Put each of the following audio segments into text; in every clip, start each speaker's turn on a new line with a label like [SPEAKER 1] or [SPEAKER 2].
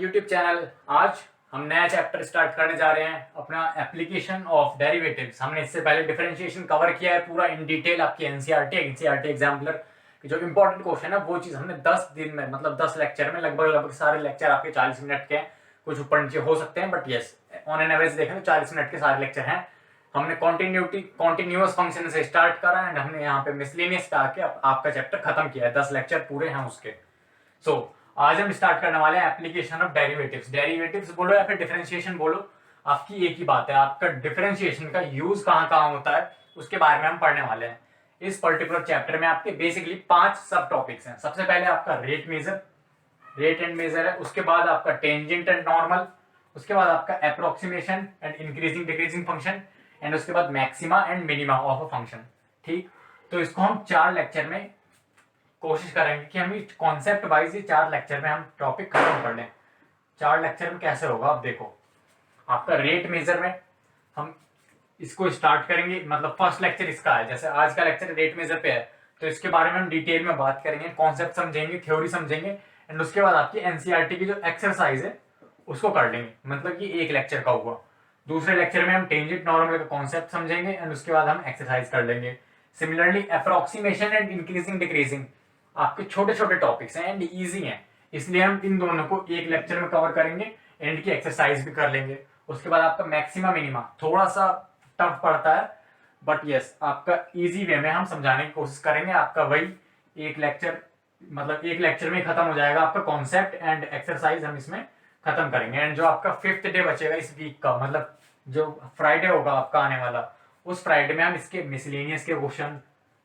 [SPEAKER 1] YouTube channel. आज हम नया चैप्टर स्टार्ट करने जा रहे हैं, अपना एप्लीकेशन ऑफ डेरिवेटिव्स। हमने इससे पहले डिफरेंशिएशन कवर किया है पूरा इन डिटेल, आपकी एनसीईआरटी एग्जाम्पलर की जो इंपॉर्टेंट क्वेश्चन है वो चीज़ हमने 10 दिन में, मतलब 10 लेक्चर में, लगभग सारे लेक्चर आपके 40 मिनट के हैं, कुछ ऊपर नीचे हो सकते हैं, but yes on an average देखें तो 40 मिनट के सारे लेक्चर हैं। हमने कॉन्टिन्यूअस फंक्शन से स्टार्ट करा एंड हमने यहाँ पे मिसलेनियस का आके आपका चैप्टर खत्म किया है, 10 लेक्चर पूरे हैं उसके। आज हम स्टार्ट करने वाले हैं एप्लीकेशन ऑफ डेरिवेटिव्स। डेरिवेटिव्स बोलो या फिर डिफरेंशिएशन बोलो, आपकी एक ही बात है, आपका डिफरेंशिएशन का यूज कहाँ कहाँ होता है उसके बारे में हम पढ़ने वाले हैं। इस पर्टिकुलर चैप्टर में आपके बेसिकली 5 सब टॉपिक्स हैं। सबसे पहले आपका रेट एंड मेजर है, उसके बाद आपका टेंजेंट एंड नॉर्मल, उसके बाद आपका approximation and increasing decreasing function, and उसके बाद maxima and minima of a function. ठीक, तो इसको हम 4 लेक्चर में कोशिश करेंगे कि हम कॉन्सेप्ट वाइज ये 4 लेक्चर में हम टॉपिक खत्म कर लें। 4 लेक्चर में कैसे होगा अब देखो, आपका रेट मेजर में हम इसको स्टार्ट करेंगे, मतलब फर्स्ट लेक्चर इसका है, जैसे आज का लेक्चर रेट मेजर पे है तो इसके बारे में हम डिटेल में बात करेंगे, कॉन्सेप्ट समझेंगे, थ्योरी समझेंगे, एंड उसके बाद आपकी एनसीईआरटी की जो एक्सरसाइज है उसको कर लेंगे, मतलब कि एक लेक्चर का हुआ। दूसरे लेक्चर में हम टेंजेंट नॉर्मल का कॉन्सेप्ट समझेंगे एंड उसके बाद हम एक्सरसाइज कर लेंगे। Similarly approximation and increasing decreasing आपके छोटे छोटे टॉपिक्स हैं एंड इजी हैं, इसलिए हम इन दोनों को एक लेक्चर में कवर करेंगे, एंड की एक्सरसाइज भी कर लेंगे। उसके बाद आपका मैक्सिमा मिनिमा थोड़ा सा टफ पड़ता है, बट यस आपका इजी वे में हम समझाने की कोशिश करेंगे। आपका वही एक लेक्चर, मतलब एक लेक्चर में खत्म हो जाएगा आपका कॉन्सेप्ट एंड एक्सरसाइज, हम इसमें खत्म करेंगे। एंड जो आपका 5th डे बचेगा इस वीक का, मतलब जो फ्राइडे होगा आपका आने वाला, उस फ्राइडे में हम इसके मिसलेनियस के क्वेश्चन,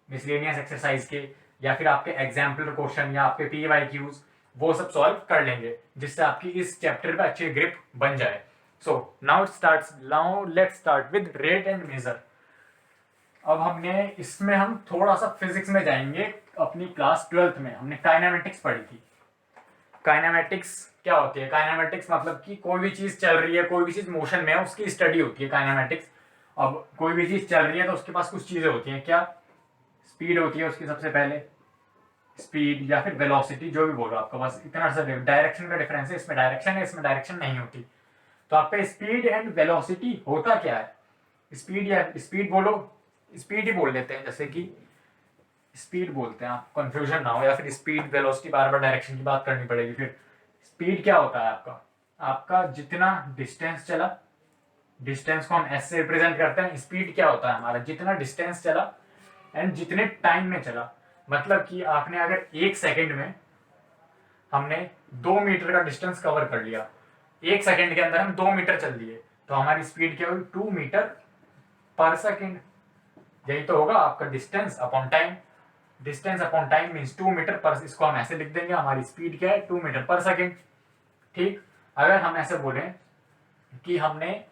[SPEAKER 1] मिसलेनियस एक्सरसाइज के, या फिर आपके एग्जाम्पलर क्वेश्चन या आपके PYQs वो सब सॉल्व कर लेंगे, जिससे आपकी इस चैप्टर पे अच्छी ग्रिप बन जाए। So now let's start with rate and measure. अब हमने इसमें हम थोड़ा सा फिजिक्स में जाएंगे। अपनी क्लास 12th में हमने काइनेमेटिक्स पढ़ी थी। काइनेमेटिक्स क्या होती है? काइनेमेटिक्स मतलब कि कोई भी चीज चल रही है, कोई भी चीज मोशन में है, उसकी स्टडी होती है काइनेमेटिक्स। अब कोई भी चीज चल रही है तो उसके पास कुछ चीजें होती हैं, क्या? स्पीड होती है उसकी, सबसे पहले स्पीड या फिर वेलोसिटी, जो भी बोलो आपका, बस इतना सा डायरेक्शन का डिफरेंस है, इसमें डायरेक्शन है, इसमें डायरेक्शन नहीं होती। तो आपका स्पीड एंड वेलोसिटी होता क्या है? स्पीड या स्पीड बोलो, स्पीड ही बोल लेते हैं, जैसे कि स्पीड बोलते हैं, आप कंफ्यूजन ना हो, या फिर स्पीड वेलोसिटी बार बार डायरेक्शन की बात करनी पड़ेगी। फिर स्पीड क्या होता है आपका? आपका जितना डिस्टेंस चला, डिस्टेंस को हम एस से रिप्रेजेंट करते हैं। स्पीड क्या होता है हमारा? जितना डिस्टेंस चला एंड जितने टाइम में चला। मतलब कि आपने अगर 1 सेकंड में हमने 2 मीटर का डिस्टेंस कवर कर लिया, 1 सेकंड के अंदर हम 2 मीटर चल दिए, तो हमारी स्पीड क्या होगी? 2 मीटर पर सेकंड। यही तो होगा आपका distance upon time. Distance upon time means 2 metre पर, इसको हम ऐसे लिख देंगे, हमारी स्पीड क्या है? 2 मीटर पर सेकंड। ठीक, अगर हम ऐसे बोले कि हमने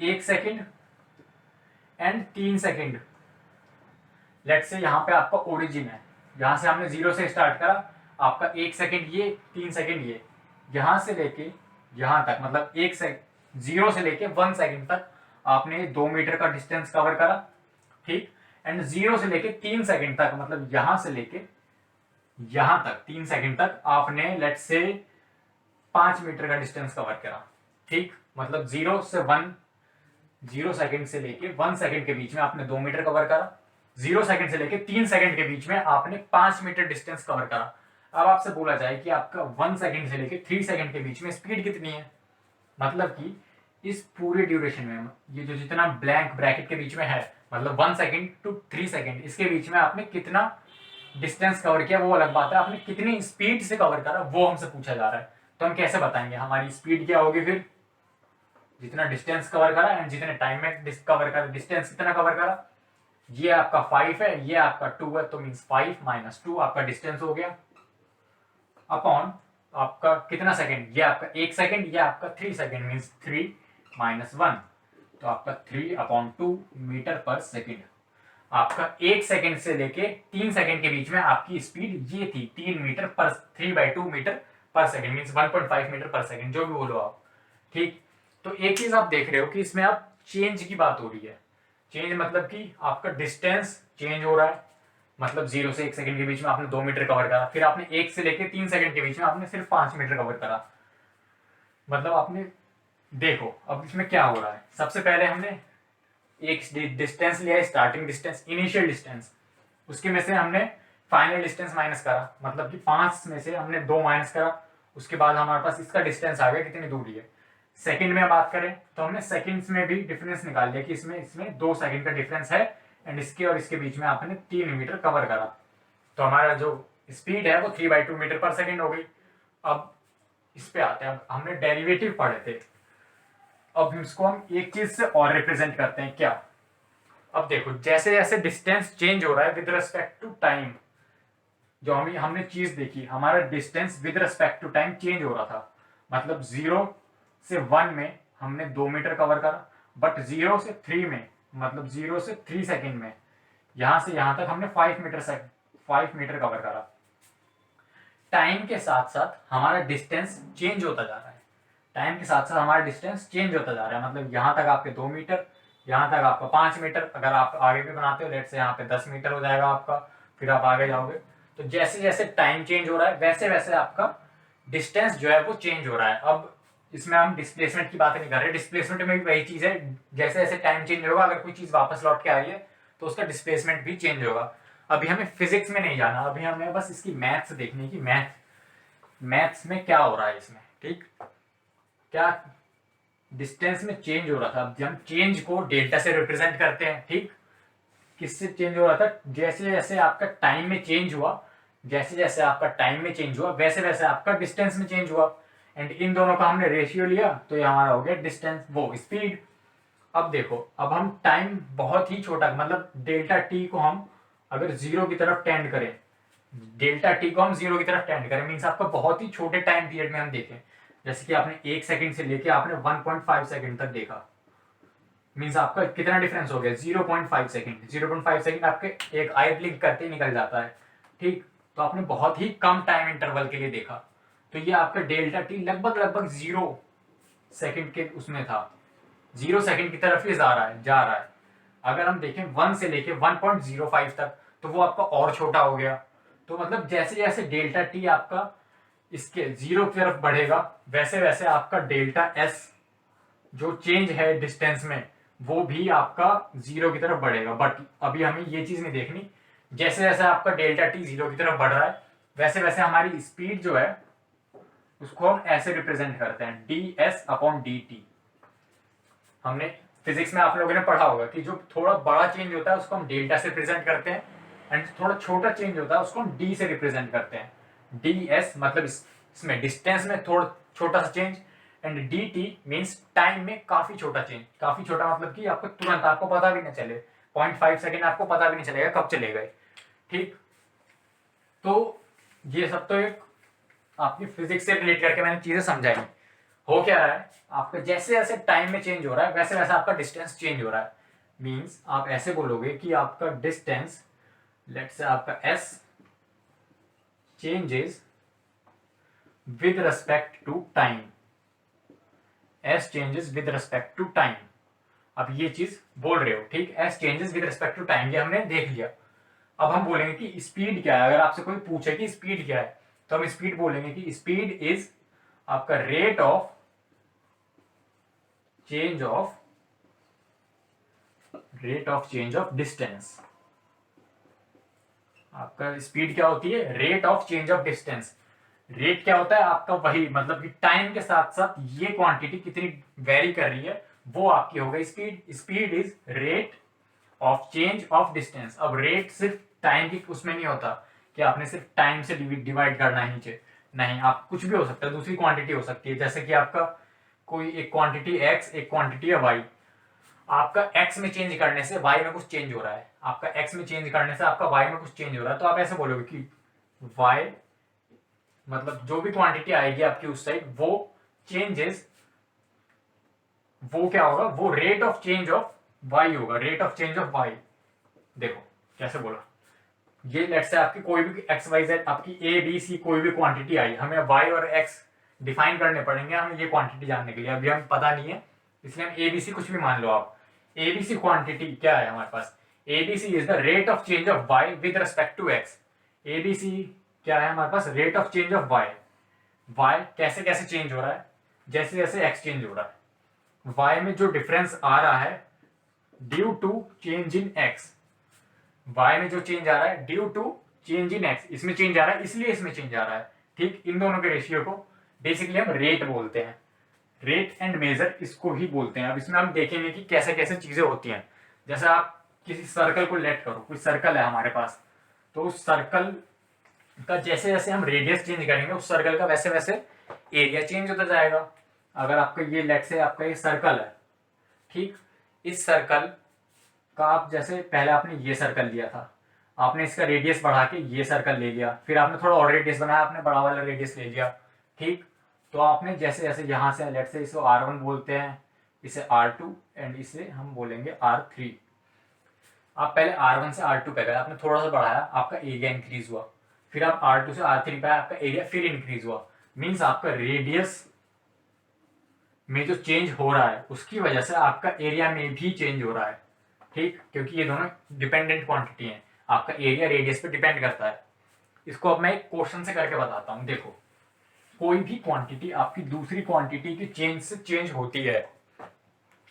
[SPEAKER 1] 1 second and 3 second, let's say यहाँ पे आपका ओरिजिन है, यहाँ से हमने 0 से स्टार्ट करा, आपका 1 सेकंड ये, 3 सेकंड ये, यहाँ से लेके यहाँ तक, मतलब 0 से लेके 1 सेकंड तक आपने 2 मीटर का डिस्टेंस कवर करा। ठीक, एंड 0 से लेके 3 सेकंड तक, मतलब यहाँ से लेके यहाँ तक 3 सेकंड तक आपने लेट्स से 5 मीटर का डिस्टेंस कवर करा। ठीक, मतलब 0 सेकंड से लेके 1 सेकंड के बीच में आपने 2 मीटर कवर करा। 0 सेकंड से लेके 3 सेकंड के बीच में आपने 5 मीटर डिस्टेंस कवर करा। अब आपसे बोला जाए कि आपका 1 सेकंड से लेके 3 सेकंड के बीच में स्पीड कितनी है? मतलब कि इस पूरे ड्यूरेशन में ये जो जितना ब्लैंक ब्रैकेट के बीच में है, मतलब 1 सेकंड टू 3 सेकंड, इसके बीच में आपने कितना डिस्टेंस कवर किया वो अलग बात है, आपने कितनी स्पीड से कवर करा वो हमसे पूछा जा रहा है। तो हम कैसे बताएंगे हमारी स्पीड क्या होगी? फिर जितना डिस्टेंस कवर करा एंड जितने टाइम में कवर करा, डिस्टेंस कितना कवर करा, ये आपका 5 है, ये आपका 2 है, तो मीन्स 5 माइनस 2 आपका डिस्टेंस हो गया, अपॉन आपका कितना सेकंड? ये आपका 1 सेकंड, ये आपका 3 सेकंड, मीन्स 3 माइनस 1, तो आपका 3 अपॉन 2 मीटर पर सेकंड। आपका 1 सेकंड से लेके 3 सेकंड के बीच में आपकी स्पीड ये थी 3 मीटर पर 3/2 मीटर पर सेकंड, मीन्स 1.5 मीटर पर सेकंड, जो भी बोलो आप। ठीक, तो एक चीज आप देख रहे हो कि इसमें आप चेंज की बात हो रही है। चेंज मतलब कि आपका डिस्टेंस चेंज हो रहा है, मतलब 0 से 1 सेकंड के बीच में आपने 2 मीटर कवर करा, फिर आपने 1 से लेके 3 सेकंड के बीच में आपने सिर्फ 5 मीटर कवर करा। मतलब आपने देखो अब इसमें क्या हो रहा है, सबसे पहले हमने एक डिस्टेंस लिया है, स्टार्टिंग डिस्टेंस, इनिशियल डिस्टेंस, उसके में से हमने फाइनल डिस्टेंस माइनस करा, मतलब कि 5 में से हमने 2 माइनस करा, उसके बाद हमारे पास इसका डिस्टेंस आ गया कितनी दूरी है। सेकंड में बात करें तो हमने सेकंड्स में भी डिफरेंस निकाल लिया कि इसमें 2 सेकंड का डिफरेंस है, एंड इसके और इसके बीच में आपने 3 मीटर कवर करा, तो हमारा जो स्पीड है वो 3/2 मीटर पर सेकंड हो गई। अब इस पे आते हैं, अब हमने डेरिवेटिव पढ़े थे, अब इसको हम एक चीज से और रिप्रेजेंट करते हैं, क्या, अब देखो जैसे जैसे डिस्टेंस चेंज हो रहा है विद रिस्पेक्ट टू टाइम, जो हमने चीज देखी, हमारा distance with respect to time change हो रहा था, मतलब 0 से 1 में हमने 2 मीटर कवर करा, बट 0 से 3 में, मतलब 0 से 3 सेकेंड में यहां से यहां तक हमने 5 मीटर कवर करा। टाइम के साथ साथ हमारा डिस्टेंस चेंज होता जा रहा है, टाइम के साथ साथ हमारा डिस्टेंस चेंज होता जा रहा है, मतलब यहाँ तक आपके 2 मीटर, यहाँ तक आपका 5 मीटर, अगर आप आगे भी बनाते हो लेट से यहाँ पे 10 मीटर हो जाएगा आपका, फिर आप आगे जाओगे, तो जैसे जैसे टाइम चेंज हो रहा है वैसे वैसे आपका डिस्टेंस जो है वो चेंज हो रहा है। अब इसमें हम डिस्प्लेसमेंट की बात नहीं कर रहे, डिस्प्लेसमेंट में भी वही चीज है, जैसे जैसे टाइम चेंज होगा अगर कोई चीज वापस लौट के आ रही है तो उसका डिस्प्लेसमेंट भी चेंज होगा। अभी हमें फिजिक्स में नहीं जाना, अभी हमें बस इसकी मैथ्स देखनी कि मैथ्स में क्या हो रहा है इसमें, ठीक, क्या डिस्टेंस में चेंज हो रहा था। अब हम चेंज को डेल्टा से रिप्रेजेंट करते हैं, ठीक, किससे चेंज हो रहा था, जैसे जैसे आपका टाइम में चेंज हुआ, जैसे जैसे आपका टाइम में चेंज हुआ वैसे वैसे आपका डिस्टेंस में चेंज हुआ, एंड इन दोनों का हमने रेशियो लिया तो ये हमारा हो गया डिस्टेंस, वो स्पीड। अब देखो अब हम टाइम बहुत ही छोटा, मतलब डेल्टा टी को हम अगर 0 की तरफ टेंड करें, डेल्टा टी को हम 0 की तरफ टेंड करें, मीन्स आपका बहुत ही छोटे टाइम पीरियड में हम देखें, जैसे कि आपने 1 सेकंड से लेके आपने 1.5 सेकंड तक देखा, मीन्स आपका कितना डिफरेंस हो गया, 0.5 सेकंड, 0.5 सेकंड आपके एक आई ब्लिंक करते ही निकल जाता है, ठीक, तो आपने बहुत ही कम टाइम इंटरवल के लिए देखा, तो ये आपका डेल्टा टी लगभग लगभग 0 सेकंड के उसमें था, 0 सेकंड की तरफ ही जा रहा है। अगर हम देखें 1 से लेके 1.05 तक तो वो आपका और छोटा हो गया, तो मतलब जैसे जैसे डेल्टा टी आपका इसके 0 की तरफ बढ़ेगा वैसे वैसे आपका डेल्टा एस जो चेंज है डिस्टेंस में वो भी आपका 0 की तरफ बढ़ेगा, बट अभी हमें ये चीज नहीं देखनी, जैसे जैसे आपका डेल्टा टी 0 की तरफ बढ़ रहा है वैसे वैसे हमारी स्पीड जो है उसको हम ऐसे रिप्रेजेंट करते हैं, ds/dt। हमने फिजिक्स में आप लोगों ने पढ़ा होगा कि जो थोड़ा बड़ा चेंज होता है उसको हम डेल्टा से रिप्रेजेंट करते हैं, एंड थोड़ा छोटा चेंज होता है उसको हम डी से रिप्रेजेंट करते हैं, ds मतलब इसमें डिस्टेंस में थोड़ा छोटा सा change, and dt means time में काफी छोटा चेंज, काफी छोटा मतलब कि आपको तुरंत आपको पता भी नहीं चले, 0.5 सेकेंड आपको पता भी नहीं चलेगा कब चले गए, ठीक। तो ये सब तो एक आपकी फिजिक्स से रिलेट करके मैंने चीजें समझाई। हो क्या रहा है आपका, जैसे जैसे टाइम में चेंज हो रहा है वैसे वैसे आपका डिस्टेंस चेंज हो रहा है, मींस आप ऐसे बोलोगे कि आपका डिस्टेंस, लेट्स से आपका s changes with respect to time, s changes with respect to time, अब ये चीज बोल रहे हो, ठीक, s changes with respect to time ये हमने देख लिया। अब हम बोलेंगे कि स्पीड क्या है, अगर आपसे कोई पूछे कि स्पीड क्या है तो हम स्पीड बोलेंगे कि स्पीड इज आपका rate of change of distance. आपका स्पीड क्या होती है, rate of change of distance. Rate क्या होता है आपका, वही मतलब कि टाइम के साथ साथ ये क्वांटिटी कितनी वेरी कर रही है वो आपकी हो गई speed. Speed is rate of change of distance. अब रेट सिर्फ टाइम की उसमें नहीं होता कि आपने सिर्फ टाइम से डिवाइड करना है नीचे, नहीं, आप कुछ भी हो सकता है, दूसरी क्वांटिटी हो सकती है, जैसे कि आपका कोई एक क्वांटिटी x एक क्वांटिटी है y, आपका x में चेंज करने से y में कुछ चेंज हो रहा है, आपका x में चेंज करने से आपका y में कुछ चेंज हो रहा है, तो आप ऐसे बोलोगे कि y मतलब जो भी क्वांटिटी आएगी आपकी उस साइड वो चेंजेस, वो क्या होगा, वो rate of change of y होगा, rate of change of y। देखो कैसे बोला, ये लेट्स से आपकी कोई भी एक्स वाई जेड आपकी ए बी सी कोई भी क्वांटिटी आई, हमें वाई और एक्स डिफाइन करने पड़ेंगे हमें ये क्वांटिटी जानने के लिए, अभी हमें पता नहीं है इसलिए हम ए बी सी कुछ भी मान लो आप। ए बी सी क्वांटिटी क्या है हमारे पास, A B C is the rate of change of Y with respect to X. A B C क्या है हमारे पास, rate of change of Y. Y कैसे कैसे चेंज हो रहा है, जैसे जैसे एक्स चेंज हो रहा है, वाई में जो डिफरेंस आ रहा है due to change in X, Y में जो चेंज आ रहा है due to change in X, इसमें चेंज आ रहा है इसलिए इसमें चेंज आ रहा है। ठीक, इन दोनों के रेशियो को बेसिकली हम रेट बोलते हैं, रेट एंड मेजर इसको ही बोलते हैं। अब इसमें हम देखेंगे कि कैसे कैसे चीजें होती हैं। जैसे आप किसी सर्कल को लेट करो, कोई सर्कल है हमारे पास, तो उस सर्कल का जैसे जैसे हम रेडियस चेंज करेंगे उस सर्कल का वैसे वैसे एरिया चेंज होता जाएगा। अगर आपका ये लेट से आपका ये सर्कल है, ठीक, इस सर्कल का आप जैसे पहले आपने ये सर्कल लिया था, आपने इसका रेडियस बढ़ा के ये सर्कल ले लिया, फिर आपने थोड़ा और रेडियस बनाया, आपने बड़ा वाला रेडियस ले लिया। ठीक, तो आपने जैसे जैसे यहाँ से लेट से इसको R1 बोलते हैं, इसे R2 एंड इसे हम बोलेंगे R3। आप पहले R1 से R2 पे गए, आपने थोड़ा सा बढ़ाया, आपका एरिया इंक्रीज हुआ, फिर आप R2 से R3 पे आए, आपका एरिया फिर इंक्रीज हुआ। मीन्स आपका रेडियस में जो चेंज हो रहा है उसकी वजह से आपका एरिया में भी चेंज हो रहा है। ठीक, क्योंकि ये दोनों डिपेंडेंट क्वांटिटी हैं, आपका एरिया रेडियस पे डिपेंड करता है। इसको अब मैं एक क्वेश्चन से करके बताता हूँ। देखो, कोई भी क्वांटिटी आपकी दूसरी क्वांटिटी की चेंज से चेंज होती है,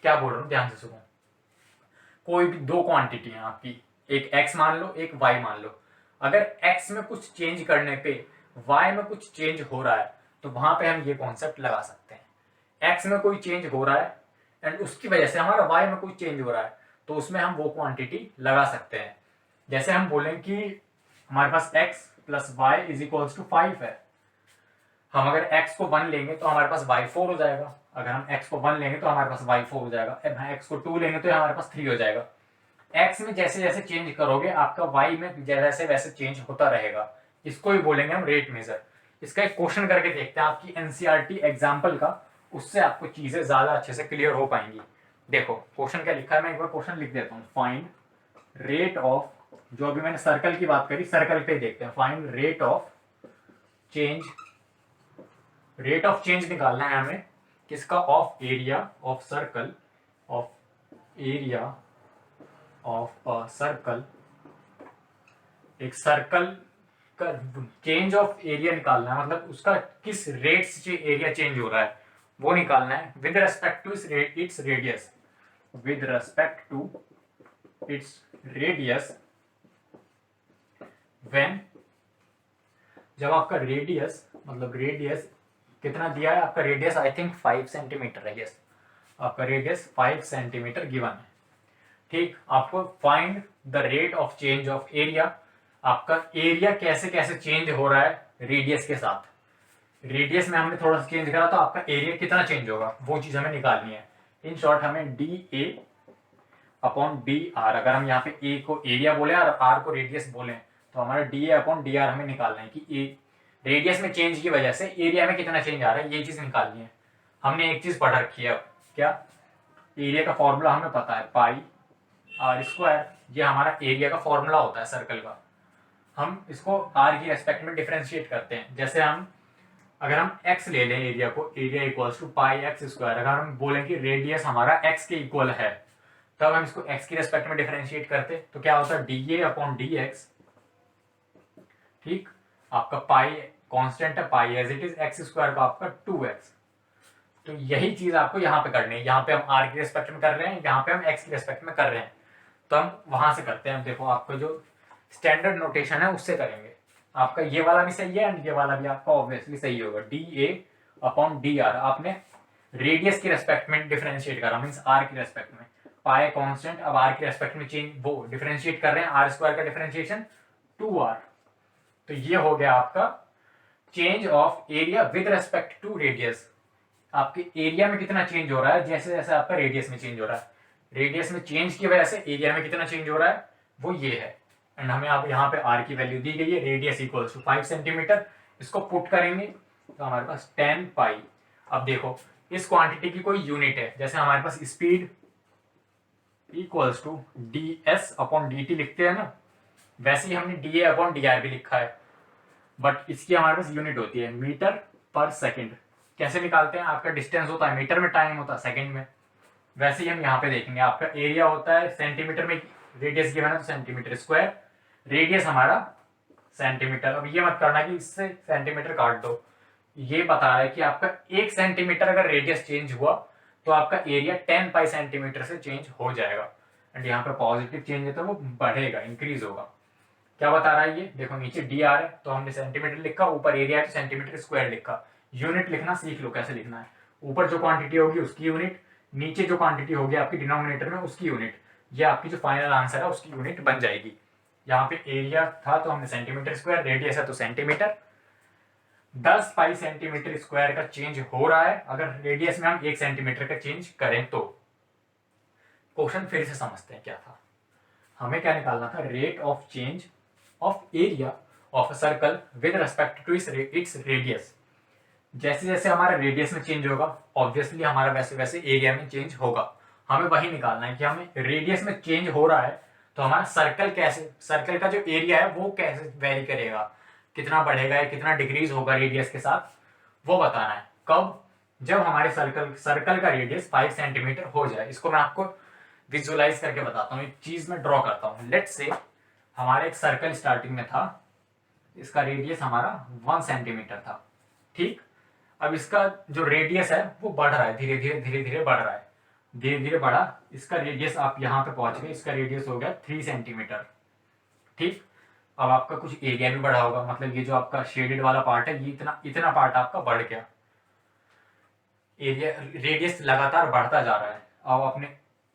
[SPEAKER 1] क्या बोल रहा हूँ ध्यान से सुनो। कोई भी दो क्वांटिटी है आपकी, एक x मान लो एक y मान लो, अगर x में कुछ चेंज करने पे y में कुछ चेंज हो रहा है तो वहां पे हम ये कॉन्सेप्ट लगा सकते हैं। x में कोई चेंज हो रहा है एंड उसकी वजह से हमारा y में कोई चेंज हो रहा है, तो उसमें हम वो क्वांटिटी लगा सकते हैं। जैसे हम बोलें कि हमारे पास x plus Y is equals to 5 है, हम अगर x को 1 लेंगे तो हमारे पास y 4 हो जाएगा, अगर हम x को 1 लेंगे तो हमारे पास y 4 हो जाएगा, अब x को 2 लेंगे तो हमारे पास 3 हो जाएगा। x में जैसे जैसे चेंज करोगे आपका y में जैसे वैसे चेंज होता रहेगा, इसको ही बोलेंगे हम रेट मेजर। इसका एक क्वेश्चन करके देखते हैं आपकी एनसीईआरटी एग्जाम्पल का, उससे आपको चीजें ज्यादा अच्छे से क्लियर हो पाएंगी। देखो क्वेश्चन क्या लिखा है, मैं एक बार क्वेश्चन लिख देता हूँ। फाइंड रेट ऑफ, जो अभी मैंने सर्कल की बात करी, सर्कल पे देखते हैं। Find rate of change, rate of change निकालना है हमें किसका, of area of circle, of area of a circle. एक सर्कल का चेंज ऑफ एरिया निकालना है, मतलब उसका किस रेट से एरिया चेंज हो रहा है वो निकालना है with respect to its radius, with respect to its radius. When, जब आपका रेडियस, मतलब रेडियस कितना दिया है, आपका रेडियस आई थिंक 5 सेंटीमीटर है, यस, आपका रेडियस 5 सेंटीमीटर गिवन है। ठीक, आपको find the rate of change of area, आपका एरिया कैसे कैसे चेंज हो रहा है रेडियस के साथ। रेडियस में हमने थोड़ा सा चेंज करा तो आपका एरिया कितना चेंज होगा वो चीज हमें निकालनी है। इन शॉर्ट हमें D A upon D are, अगर हम यहाँ पे ए को एरिया बोले और आर को रेडियस बोले तो हमारा D A upon D are हमें निकालना है कि ए रेडियस में चेंज की वजह से एरिया में कितना चेंज आ रहा है, ये चीज निकालनी है। हमने एक चीज पढ़ रखी है, क्या, एरिया का फॉर्मूला हमें पता है, पाई आर स्क्वायर, ये हमारा एरिया का फॉर्मूला होता है सर्कल का। हम इसको आर की रेस्पेक्ट में डिफरेंशिएट करते हैं। जैसे हम अगर हम x ले लें एरिया को, area equals to pi X square, अगर हम बोलें कि रेडियस हमारा x के इक्वल है तब हम इसको x की रेस्पेक्ट में डिफरेंशिएट करते, तो क्या होता है D A upon D X. ठीक, आपका पाई कांस्टेंट है, pi as it is, X square का आपका 2x। तो यही चीज आपको यहाँ पे करनी है, यहाँ पे हम r की रेस्पेक्ट में कर रहे हैं, यहाँ पे हम x की रेस्पेक्ट में कर रहे हैं, तो हम वहां से करते हैं। देखो आपको जो स्टैंडर्ड नोटेशन है उससे करेंगे, आपका ये वाला भी सही है एंड ये वाला भी आपका ऑब्वियसली सही होगा। D A upon D are, आपने रेडियस की रेस्पेक्ट में डिफरेंशिएट करा, मीन्स आर की रेस्पेक्ट में, पाई कांस्टेंट, अब आर की रेस्पेक्ट में चेंज वो डिफरेंशिएट कर रहे हैं, आर स्क्वायर का डिफरेंशिएशन 2r। तो ये हो गया आपका change of area with respect to radius. आपके एरिया में कितना चेंज हो रहा है जैसे जैसे आपका रेडियस में चेंज हो रहा है, रेडियस में चेंज की वजह से एरिया में कितना चेंज हो रहा है वो ये है। एंड हमें आप यहाँ पे r की वैल्यू दी गई है, रेडियस इक्वल्स टू 5 सेंटीमीटर, इसको पुट करेंगे तो हमारे पास 10 पाई। अब देखो इस क्वांटिटी की कोई यूनिट है, जैसे हमारे पास speed equals to D S upon D T लिखते हैं ना, वैसे ही हमने D A upon D R भी लिखा है, बट इसकी हमारे पास यूनिट होती है मीटर पर सेकेंड। कैसे निकालते हैं, आपका डिस्टेंस होता है मीटर में, टाइम होता है सेकेंड में, वैसे ही हम यहाँ पे देखेंगे। आपका एरिया होता है सेंटीमीटर में, रेडियस गिवन है तो सेंटीमीटर स्क्वायर, रेडियस हमारा सेंटीमीटर। अब ये मत करना कि इससे सेंटीमीटर काट दो, ये बता रहा है कि आपका 1 सेंटीमीटर अगर रेडियस चेंज हुआ तो आपका एरिया 10 पाई सेंटीमीटर से चेंज हो जाएगा। एंड यहाँ पे पॉजिटिव चेंज है तो वो बढ़ेगा, इंक्रीज होगा। क्या बता रहा है ये देखो, नीचे डी आर है तो हमने सेंटीमीटर लिखा, ऊपर एरिया है तो सेंटीमीटर स्क्वायर लिखा। यूनिट लिखना सीख लो कैसे लिखना है। ऊपर जो क्वांटिटी होगी उसकी यूनिट, नीचे जो क्वांटिटी होगी आपकी डिनोमिनेटर में उसकी यूनिट, ये आपकी जो फाइनल आंसर है उसकी यूनिट बन जाएगी। यहाँ पे एरिया था तो हमने सेंटीमीटर स्क्वायर, रेडियस है तो सेंटीमीटर। 10 पाई सेंटीमीटर स्क्वायर का चेंज हो रहा है अगर रेडियस में हम 1 सेंटीमीटर का चेंज करें तो। क्वेश्चन फिर से समझते हैं क्या था। हमें क्या निकालना था, rate of change of area of a circle with respect to its radius. जैसे जैसे हमारा रेडियस में चेंज होगा ऑब्वियसली हमारा वैसे वैसे एरिया में चेंज होगा। हमें वही निकालना है कि हमें रेडियस में चेंज हो रहा है तो हमारा सर्कल कैसे, सर्कल का जो एरिया है वो कैसे वेरी करेगा, कितना बढ़ेगा या कितना डिक्रीज होगा रेडियस के साथ, वो बताना है। कब, जब हमारे सर्कल का रेडियस 5 सेंटीमीटर हो जाए। इसको मैं आपको विजुअलाइज करके बताता हूँ, एक चीज में ड्रॉ करता हूँ। लेट्स से हमारे एक सर्कल स्टार्टिंग में था, इसका रेडियस हमारा 1 सेंटीमीटर था, ठीक। अब इसका जो रेडियस है वो बढ़ रहा है, धीरे धीरे बढ़ रहा है, धीरे धीरे बढ़ा। इसका रेडियस आप यहाँ पे पहुंच गए, इसका रेडियस हो गया 3 सेंटीमीटर, ठीक। अब आपका कुछ एरिया भी बढ़ा होगा, मतलब ये जो आपका शेडेड वाला पार्ट है ये इतना इतना पार्ट आपका बढ़ गया, एरिया रेडियस लगातार बढ़ता जा रहा है। अब आपने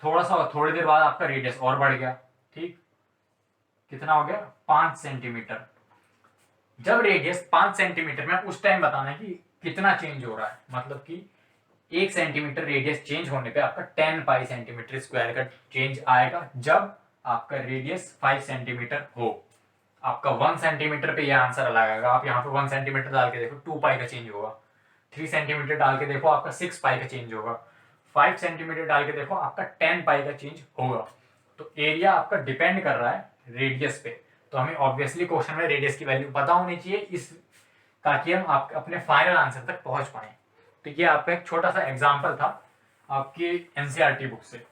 [SPEAKER 1] थोड़ी देर बाद आपका रेडियस और बढ़ गया, ठीक। कितना हो गया, 5 सेंटीमीटर। जब रेडियस 5 सेंटीमीटर में, उस टाइम बताना है कि कितना चेंज हो रहा है, मतलब कि 1 सेंटीमीटर रेडियस चेंज होने पे आपका 10 पाई सेंटीमीटर स्क्वायर का चेंज आएगा जब आपका रेडियस 5 सेंटीमीटर हो। आपका 1 सेंटीमीटर पे यह आंसर अलग आएगा। आप यहाँ पे 1 सेंटीमीटर डाल के देखो 2 पाई का चेंज होगा, 3 सेंटीमीटर डाल के देखो आपका 6 पाई का चेंज होगा, 5 सेंटीमीटर डाल के देखो आपका 10 पाई का चेंज होगा। तो एरिया आपका डिपेंड कर रहा है रेडियस पे, तो हमें ऑब्वियसली क्वेश्चन में रेडियस की वैल्यू पता होनी चाहिए इस, ताकि हम आप अपने फाइनल आंसर तक पहुंच पाए। तो ये आपका एक छोटा सा एग्जाम्पल था आपकी एनसीईआरटी बुक से।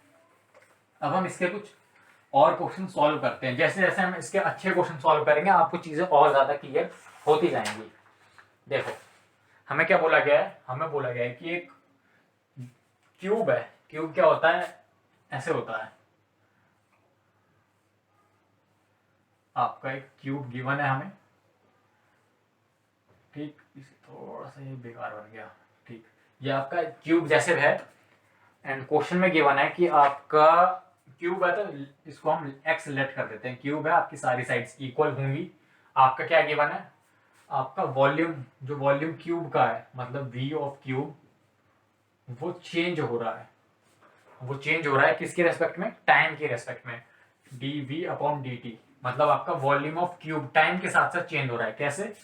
[SPEAKER 1] अब हम इसके कुछ और क्वेश्चन सॉल्व करते हैं। जैसे जैसे हम इसके अच्छे क्वेश्चन सॉल्व करेंगे आपको चीजें और ज्यादा क्लियर होती जाएंगी। देखो हमें क्या बोला गया है, हमें बोला गया है कि एक क्यूब है। क्यूब क्या होता है, ऐसे होता है। आपका एक क्यूब गिवन है हमें, ठीक। इसे थोड़ा सा ये बेकार बन गया, ठीक। ये आपका क्यूब जैसे है एंड क्वेश्चन में गिवन है कि आपका क्यूब है तो इसको हम एक्स लेट कर देते हैं। क्यूब है, आपकी सारी साइड्स इक्वल होंगी। आपका क्या गिवन है, आपका वॉल्यूम, जो वॉल्यूम क्यूब का है मतलब वी ऑफ क्यूब, वो चेंज हो रहा है। वो चेंज हो रहा है किसके रेस्पेक्ट में, टाइम के रेस्पेक्ट में, D V upon D T. मतलब आपका वॉल्यूम ऑफ क्यूब टाइम के साथ साथ चेंज हो रहा है। कैसे,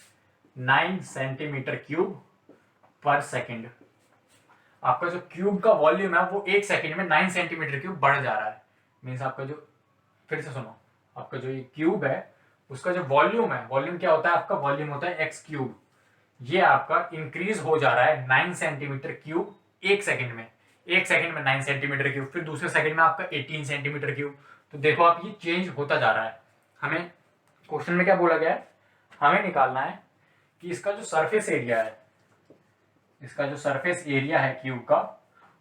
[SPEAKER 1] 9 सेंटीमीटर क्यूब पर सेकेंड। आपका जो क्यूब का वॉल्यूम है वो 1 सेकेंड में 9 सेंटीमीटर क्यूब बढ़ जा रहा है। मीन्स आपका जो, फिर से सुनो, आपका जो ये क्यूब है उसका जो वॉल्यूम है, वॉल्यूम क्या होता है आपका, वॉल्यूम होता है एक्स क्यूब। ये आपका इंक्रीज हो जा रहा है 9 सेंटीमीटर क्यूब 1 सेकेंड में। 1 सेकेंड में 9 सेंटीमीटर क्यूब, फिर दूसरे सेकेंड में आपका 18 सेंटीमीटर क्यूब। तो देखो आप ये चेंज होता जा रहा है। हमें क्वेश्चन में क्या बोला गया है, हमें निकालना है कि इसका जो सरफेस एरिया है, इसका जो सरफेस एरिया है क्यूब का,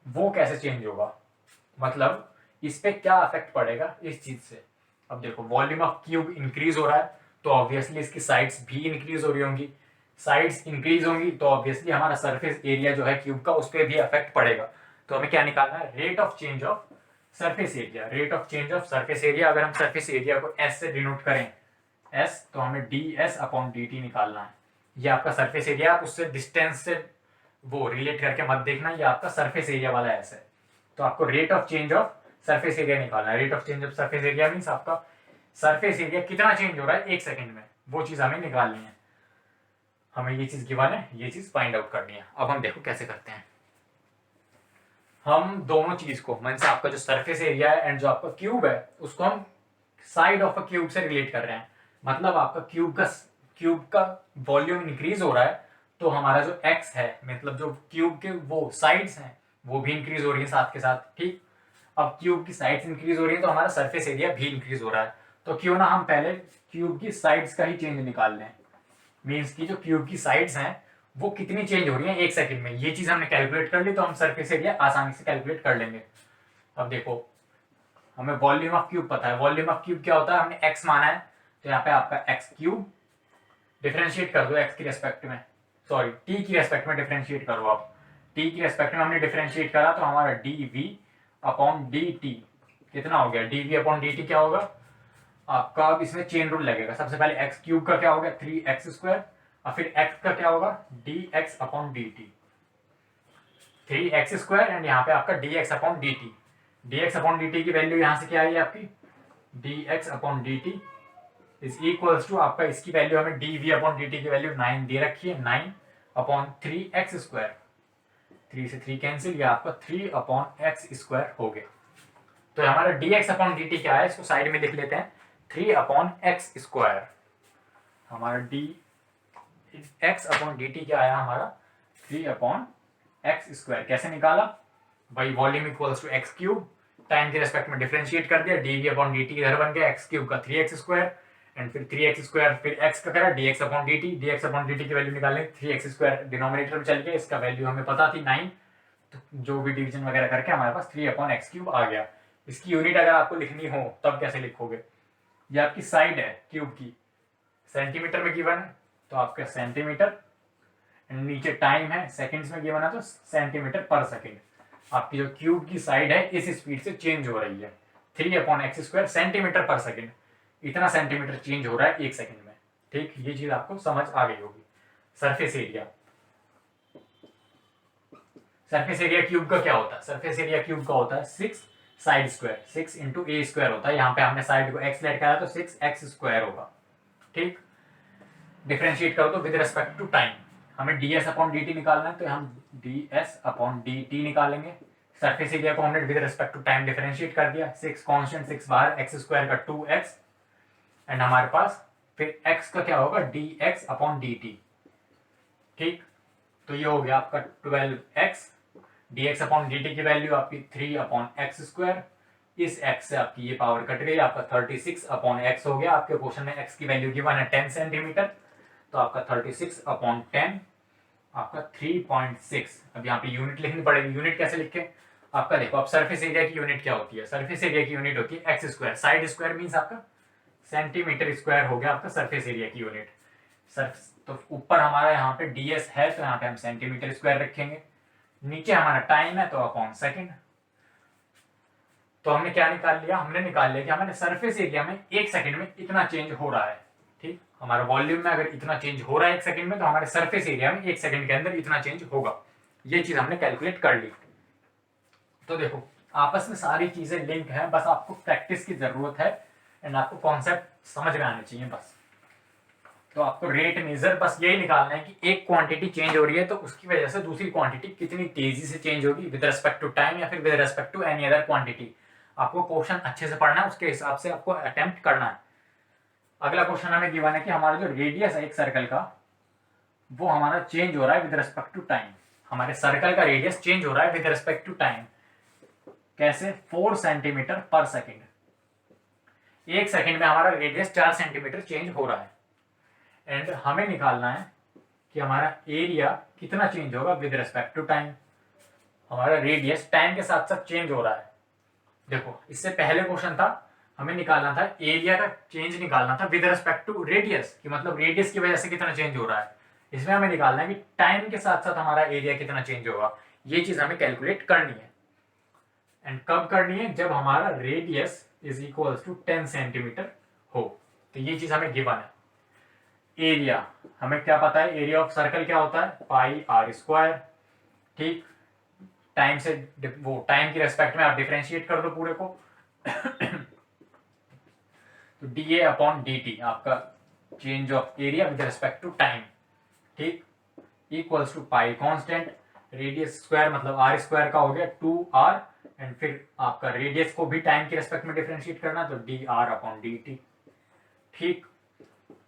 [SPEAKER 1] वो कैसे चेंज होगा, मतलब इस पे क्या अफेक्ट पड़ेगा इस चीज से। अब देखो वॉल्यूम ऑफ क्यूब इंक्रीज हो रहा है तो ऑब्वियसली इसकी साइड्स भी इंक्रीज हो रही होंगी। साइड्स इंक्रीज होंगी तो ऑब्वियसली हमारा सरफेस एरिया जो है क्यूब का उस पर भी अफेक्ट पड़ेगा। तो हमें क्या निकालना है, rate of change of surface area. Rate of change of surface area, अगर हम सरफेस एरिया को एस से डिनोट करें, एस, तो हमें D S upon D T निकालना है। ये आपका सरफेस एरिया, आप उससे डिस्टेंस से वो रिलेट करके मत देखना, ये आपका सरफेस एरिया वाला एस है। तो आपको rate of change of surface area निकालना है। Rate of change of surface area means आपका सरफेस एरिया कितना चेंज हो रहा है 1 सेकंड में, वो चीज हमें निकालनी है। हमें ये चीज गिवन है, ये चीज फाइंड आउट करनी है। अब हम देखो कैसे करते हैं। हम दोनों चीज को, मींस आपका जो सरफेस एरिया है एंड जो आपका क्यूब है उसको हम साइड ऑफ अ क्यूब से रिलेट कर रहे हैं। मतलब आपका क्यूब का वॉल्यूम इंक्रीज हो रहा है तो हमारा जो एक्स है, मतलब जो क्यूब के वो साइड्स हैं वो भी इंक्रीज हो रही है साथ के साथ, ठीक। अब क्यूब की साइड्स इंक्रीज हो रही है तो हमारा सरफेस एरिया भी इंक्रीज हो रहा है। तो क्यों ना हम पहले क्यूब की साइड्स का ही चेंज निकाल लें। मीन्स की जो क्यूब की साइड्स हैं वो कितनी चेंज हो रही है 1 सेकंड में। ये चीज हमने कैलकुलेट कर ली तो हम सरफेस एरिया आसानी से कैलकुलेट कर लेंगे। अब देखो हमें वॉल्यूम ऑफ क्यूब पता है। वॉल्यूम ऑफ क्यूब क्या होता है, हमने एक्स माना है तो यहाँ पे आपका एक्स क्यूब, डिफरेंशिएट कर दो एक्स की रेस्पेक्ट में, सॉरी टी की रेस्पेक्ट में डिफरेंशिएट करो आप। टी की रेस्पेक्ट में हमने डिफरेंशिएट करा तो हमारा D V upon D T कितना हो गया, D V upon D T क्या होगा आपका। अब इसमें चेन रूल लगेगा। सबसे पहले एक्स क्यूब का क्या हो गया 3x स्क्वायर, और फिर एक्स का क्या होगा D X upon D T, 3x square and यहाँ पे आपका D X upon D T. D X upon D T की वैल्यू यहाँ से क्या आई आपकी, D X upon D T is equals to आपका, इसकी वैल्यू हमें D V upon D T की वैल्यू 9 दे रखी है, 9 अपॉन 3x स्क्वायर, 3 से 3 कैंसिल, या आपका 3 अपॉन एक्स स्क्वायर हो गया। तो हमारा D X upon D T क्या है, इसको साइड में लिख लेते हैं, 3 अपॉन एक्स स्क्वायर। हमारा D X upon D T क्या आया हमारा 3 अपॉन एक्स स्क्वायर। कैसे निकाला भाई, volume equals to X cube, time के रेस्पेक्ट में डिफरेंशिएट कर दिया, D V upon D T इधर बन गया एक्स क्यूब का 3x स्क्वायर एंड फिर 3x स्क्वायर, फिर x का करा D X upon D T, D X upon D T की वैल्यू निकालेंगे, 3x स्क्वायर डिनोमिनेटर में चल गया, इसका वैल्यू हमें पता थी 9, तो जो भी डिवीजन वगैरह करके हमारे पास 3 अपॉन एक्स क्यूब आ गया। इसकी यूनिट अगर आपको लिखनी हो तब कैसे लिखोगे, ये आपकी साइड है क्यूब की, सेंटीमीटर में गिवन है तो आपका सेंटीमीटर, नीचे टाइम है सेकंड्स में गिवन है तो सेंटीमीटर पर सेकंड। आपकी जो क्यूब की साइड है इस स्पीड से चेंज हो रही है, 3 अपॉन एक्स स्क्वायर सेंटीमीटर पर सेकंड, इतना सेंटीमीटर चेंज हो रहा है 1 सेकंड में। ठीक, ये चीज आपको समझ आ गई होगी। Surface area, surface area cube का क्या होता है, सरफेस एरिया क्यूब का होता है 6 साइड स्क्वायर, 6 इंटू ए स्क्वायर होता है। यहाँ पे हमने साइड को एक्स लेट करा तो 6x स्क्वायर होगा। ठीक, डिफरेंशिएट करो तो विद रेस्पेक्ट टू टाइम हमें ds अपॉन dt निकालना है तो हम ds अपॉन dt निकालेंगे। सरफेस एरिया को हमने with respect to time differentiate कर दिया, 6 कांस्टेंट, 6 बाहर, x स्क्वायर का 2x एंड हमारे पास फिर x का क्या होगा dx अपॉन dt। ठीक, तो ये हो गया आपका 12x, dx अपॉन dt की वैल्यू आपकी 3 अपॉन एक्स स्क्वायर, इस x से आपकी ये पावर कट गई, आपका 36 अपॉन x हो गया। आपके क्वेश्चन में x की वैल्यू गिवन है 10 सेंटीमीटर, तो आपका 36 अपॉन 10 आपका 3.6। अब यहाँ पे यूनिट लिखनी पड़ेगी। यूनिट कैसे लिखे आपका, देखो अब सरफेस एरिया की यूनिट क्या होती है, सरफेस एरिया की यूनिट होती है x square, side square means आपका सेंटीमीटर स्क्वायर हो गया आपका सरफेस एरिया की यूनिट। तो ऊपर हमारा यहाँ पे ds है तो यहाँ पे हम सेंटीमीटर स्क्वायर रखेंगे, नीचे हमारा टाइम है तो अपॉन सेकंड। तो हमने क्या निकाल लिया, हमने निकाल लिया कि हमारे सरफेस एरिया में 1 सेकंड में इतना चेंज हो रहा है। ठीक, हमारा वॉल्यूम में अगर इतना चेंज हो रहा है 1 सेकंड में तो हमारे सरफेस एरिया में 1 सेकंड के अंदर इतना चेंज होगा। ये चीज हमने कैलकुलेट कर ली। तो देखो आपस में सारी चीजें लिंक है, बस आपको प्रैक्टिस की जरूरत है एंड आपको कॉन्सेप्ट समझ में आने चाहिए बस। तो आपको रेट मेजर बस यही निकालना है कि एक क्वांटिटी चेंज हो रही है तो उसकी वजह से दूसरी क्वांटिटी कितनी तेजी से चेंज होगी विद रेस्पेक्ट टू टाइम या फिर with respect to any other quantity. आपको क्वेश्चन अच्छे से पढ़ना है, उसके हिसाब से आपको अटेम्प्ट करना है। अगला क्वेश्चन हमें गिवन है कि हमारा जो रेडियस है एक सर्कल का वो हमारा चेंज हो रहा है विद रेस्पेक्ट टू टाइम। हमारे सर्कल का रेडियस चेंज हो रहा है विद रेस्पेक्ट टू टाइम। कैसे, 4 सेंटीमीटर पर सेकेंड। 1 सेकेंड में हमारा रेडियस 4 सेंटीमीटर चेंज हो रहा है एंड हमें निकालना है कि हमारा एरिया कितना चेंज होगा विद रेस्पेक्ट टू टाइम। हमारा रेडियस टाइम के साथ साथ चेंज हो रहा है। देखो इससे पहले क्वेश्चन था हमें निकालना था एरिया का चेंज निकालना था विद रेस्पेक्ट टू रेडियस, कि मतलब रेडियस की वजह से कितना चेंज हो रहा है। इसमें हमें निकालना है कि टाइम के साथ साथ हमारा एरिया कितना चेंज होगा। ये चीज हमें कैलकुलेट करनी है एंड कब करनी है, जब हमारा radius is equal to 10 centimetre हो। तो ये चीज हमें गिवन है। एरिया हमें क्या पता है, एरिया ऑफ सर्कल क्या होता है पाई आर स्क्वायर। ठीक, टाइम से वो टाइम की रेस्पेक्ट में आप डिफरेंशिएट कर दो पूरे को तो D A upon D T आपका change of area with respect to time. ठीक, equals to pi constant, radius square मतलब आर स्क्वायर का हो गया 2r एंड फिर आपका रेडियस को भी टाइम के रेस्पेक्ट में डिफरेंशिएट करना तो D R upon D T. ठीक,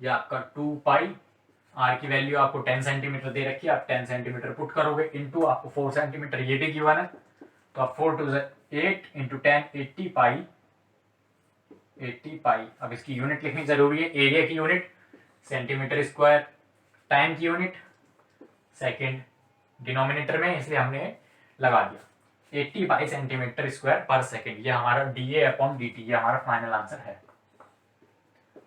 [SPEAKER 1] ये आपका 2 पाई, आर की वैल्यू आपको 10 सेंटीमीटर दे रखी है, आप 10 सेंटीमीटर पुट करोगे इनटू आपको 4 सेंटीमीटर ये भी गिवन है तो आप 4 2 8 इंटू 10 80 पाई, 80 पाई। अब इसकी यूनिट लिखनी जरूरी है, एरिया की यूनिट सेंटीमीटर स्क्वायर, टाइम की यूनिट सेकेंड डिनोमिनेटर में, इसलिए हमने लगा दिया 80 बाई सेंटीमीटर स्क्वायर पर सेकेंड। ये हमारा DA अपॉन DT, ये हमारा फाइनल आंसर है।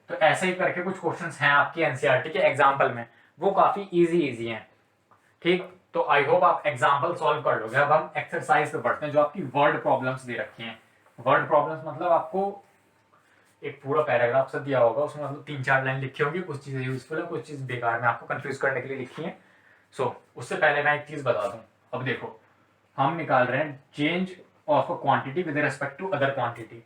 [SPEAKER 1] तो ऐसे ही करके कुछ क्वेश्चंस हैं आपके एनसीईआरटी के एग्जाम्पल में, वो काफी इजी हैं। ठीक, तो आई होप आप एग्जाम्पल सॉल्व कर लोगे। अब हम एक्सरसाइज पे पढ़ते हैं, जो आपकी वर्ड प्रॉब्लम्स दे रखी हैं। वर्ड प्रॉब्लम्स मतलब आपको एक पूरा पैराग्राफ सा दिया होगा, उसमें मतलब 3-4 लाइन लिखी होंगी, कुछ चीजें यूजफुल है, कुछ चीज बेकार में आपको कंफ्यूज करने के लिए लिखी है। उससे पहले मैं एक चीज बता दूं। अब देखो, हम निकाल रहे हैं change of a quantity with respect to other quantity.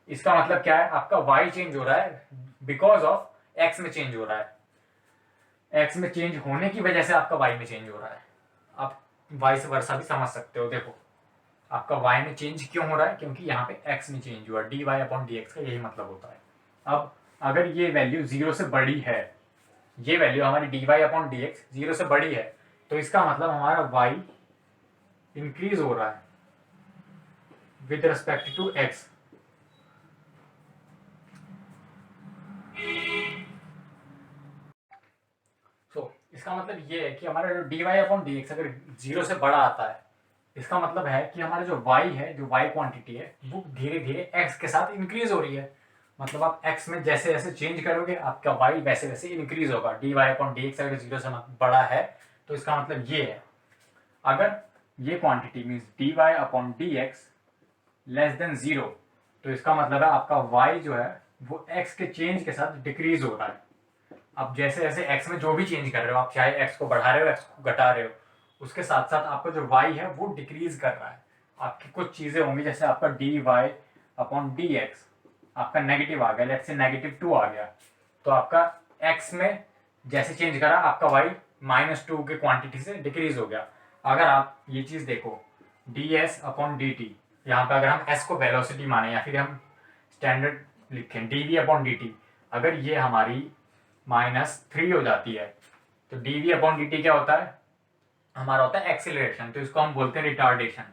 [SPEAKER 1] इसका मतलब क्या है, आपका y चेंज हो रहा है बिकॉज ऑफ x में चेंज हो रहा है। x में चेंज होने की वजह से आपका y में चेंज हो रहा है। आप वाइस वर्सा भी समझ सकते हो। देखो, आपका y में चेंज क्यों हो रहा है, क्योंकि यहाँ पे x में चेंज हुआ। dy अपॉन dx का यही मतलब होता है। अब अगर ये वैल्यू 0 से बड़ी है, ये वैल्यू हमारी dy अपॉन dx 0 से बड़ी है, तो इसका मतलब हमारा y इंक्रीज हो रहा है विद रिस्पेक्ट टू x। इसका मतलब ये है कि हमारा जो dy अपॉन dx अगर 0 से बड़ा आता है, इसका मतलब है कि हमारा जो y है, जो y क्वांटिटी है, वो धीरे धीरे x के साथ इंक्रीज हो रही है। मतलब आप x में जैसे जैसे चेंज करोगे, आपका y वैसे वैसे इंक्रीज होगा। dy अपॉन dx अगर 0 से बड़ा है, तो इसका मतलब ये है, अगर ये quantity means dy upon dx less than 0, तो इसका मतलब है आपका y जो है वो x के चेंज के साथ डिक्रीज हो रहा है। अब जैसे जैसे x में जो भी चेंज कर रहे हो आप, चाहे x को बढ़ा रहे हो x को घटा रहे हो, उसके साथ साथ आपका जो y है वो डिक्रीज कर रहा है। आपकी कुछ चीजें होंगी, जैसे आपका dy अपॉन dx आपका नेगेटिव आ गया, लेट्स से -2 आ गया, तो आपका x में जैसे चेंज करा, आपका y -2 के क्वांटिटी से डिक्रीज हो गया। अगर आप ये चीज देखो, ds अपॉन dt, यहाँ पे अगर हम s को वेलोसिटी माने या फिर हम स्टैंडर्ड लिखें dv अपॉन dt, अगर ये हमारी -3 हो जाती है, तो dv अपॉन dt क्या होता है, हमारा होता है एक्सीलरेशन। तो इसको हम बोलते हैं रिटार्डेशन।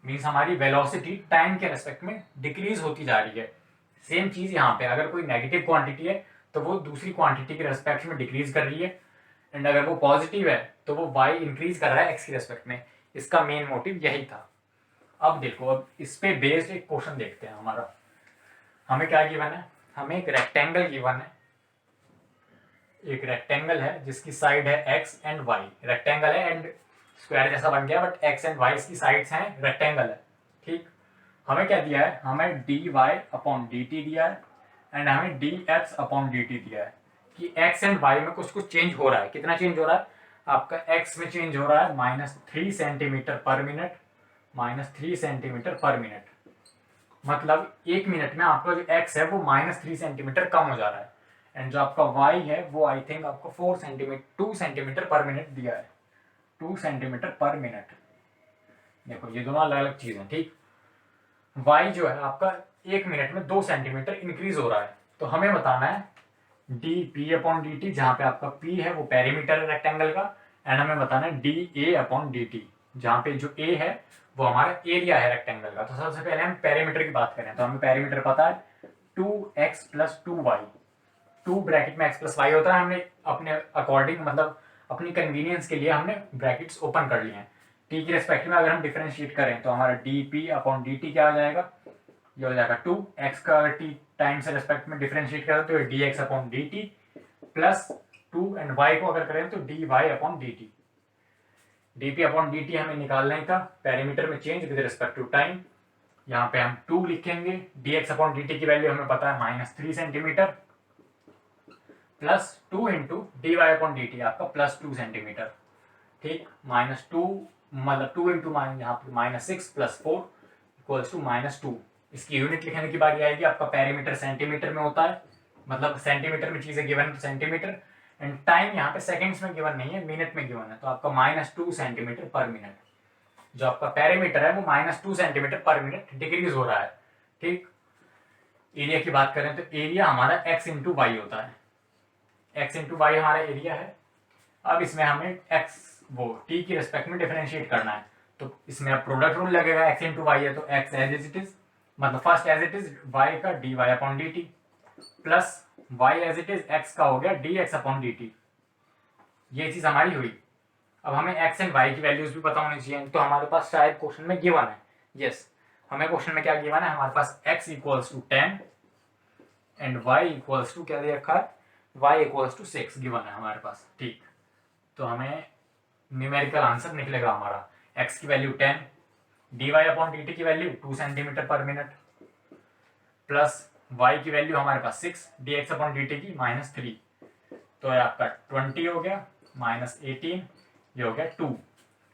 [SPEAKER 1] मीन्स हमारी वेलोसिटी टाइम के रेस्पेक्ट में डिक्रीज होती जा रही है। सेम चीज यहाँ पे, अगर कोई नेगेटिव क्वांटिटी है तो वो दूसरी क्वांटिटी के रेस्पेक्ट में डिक्रीज कर रही है, एंड अगर वो पॉजिटिव है तो वो y इंक्रीज कर रहा है x के रेस्पेक्ट में। इसका मेन मोटिव यही था। अब देखो, अब इस पे बेस्ड एक क्वेश्चन देखते हैं हमारा। हमें क्या गिवन है, हमें एक रेक्टेंगल गिवन है। एक रेक्टेंगल है जिसकी साइड है x एंड y। रेक्टेंगल है एंड स्क्वायर जैसा बन गया, बट x एंड y इसकी साइड्स हैं, रेक्टेंगल है। ठीक, हमें क्या दिया है, हमें dy अपॉन dt दिया है एंड हमें dx अपॉन dt दिया है कि x एंड y में कुछ कुछ चेंज हो रहा है। कितना चेंज हो रहा है, आपका x में चेंज हो रहा है -3 सेंटीमीटर पर मिनट, -3 सेंटीमीटर पर मिनट। मतलब 1 मिनट में आपका जो x है वो -3 सेंटीमीटर कम हो जा रहा है, एंड जो आपका y है वो आई थिंक आपको 2 सेंटीमीटर पर मिनट दिया है। 2 सेंटीमीटर पर मिनट। देखो, ये दोनों अलग अलग चीज हैं। ठीक, y जो है आपका 1 मिनट में 2 सेंटीमीटर इंक्रीज हो रहा है, तो हमें बताना है dp अपॉन dt, जहाँ पे आपका p है वो पेरीमीटर है रेक्टेंगल का, एंड हमें बताना है da अपॉन dt, जहाँ पे जो a है वो हमारा एरिया है रेक्टेंगल का। तो सबसे पहले हम पेरीमीटर की बात करें, तो हमें पेरीमीटर पता है 2x प्लस 2y। 2 ब्रैकेट में x प्लस वाई होता है, हमने अपने अकॉर्डिंग मतलब अपनी कन्वीनियंस के लिए हमने ब्रैकेट्स ओपन कर लिए हैं। t की रेस्पेक्ट में अगर हम डिफरेंशिएट करें तो हमारा dp अपॉन dt क्या आ जाएगा, ये हो जाएगा 2। x का अगर t टाइम से रेस्पेक्ट में डिफरेंशिएट करें तो dx upon dt plus 2, and y को अगर करें तो dy upon dt। dp upon dt हमें निकालना ही था, पेरीमीटर में change with respect to time. यहाँ पे हम 2 लिखेंगे, dx अपॉन dt की वैल्यू हमें पता है -3 centimetre, plus 2 into D Y upon D T, आपका +2 सेंटीमीटर। ठीक, -2 मतलब 2 इंटू यहाँ पे -6 प्लस 4 इक्वल्स टू -2। इसकी यूनिट लिखने की बारी आएगी, आपका पेरीमीटर सेंटीमीटर में होता है, मतलब सेंटीमीटर में चीजें गिवन तो सेंटीमीटर, एंड टाइम यहाँ पे सेकंड्स में गिवन नहीं है, मिनट में गिवन है, तो आपका -2 सेंटीमीटर पर मिनट। जो आपका पेरीमीटर है वो -2 सेंटीमीटर पर मिनट डिक्रीज हो रहा है। ठीक, एरिया की बात करें तो एरिया हमारा x इंटू वाई होता है, x इंटू वाई हमारा एरिया है। अब इसमें हमें x वो t की रेस्पेक्ट में डिफरेंशिएट करना है, तो इसमें अब प्रोडक्ट रूल लगेगा, x इंटू वाई है तो x एज इट इज, मतलब first as it is y का dy upon dt plus y as it is x का हो गया dx अपॉन dt। ये चीज हमारी हुई। अब हमें एक्स एंड वाई की वैल्यूज भी पता होनी चाहिए, तो हमारे पास शायद क्वेश्चन में गिवन है, यस हमें क्वेश्चन में क्या गिवन है, हमारे पास x equals to 10 and y equals to क्या दे रखा है, y इक्वल्स टू 6 गिवन है हमारे पास, ठीक। तो हमें न्यूमेरिकल आंसर निकलेगा हमारा x की वैल्यू 10, dy अपॉन dt की वैल्यू 2 सेंटीमीटर पर मिनट, प्लस y की वैल्यू हमारे पास 6 dx अपॉन dt की -3, तो ये आपका 20 हो गया, -18 ये हो गया 2।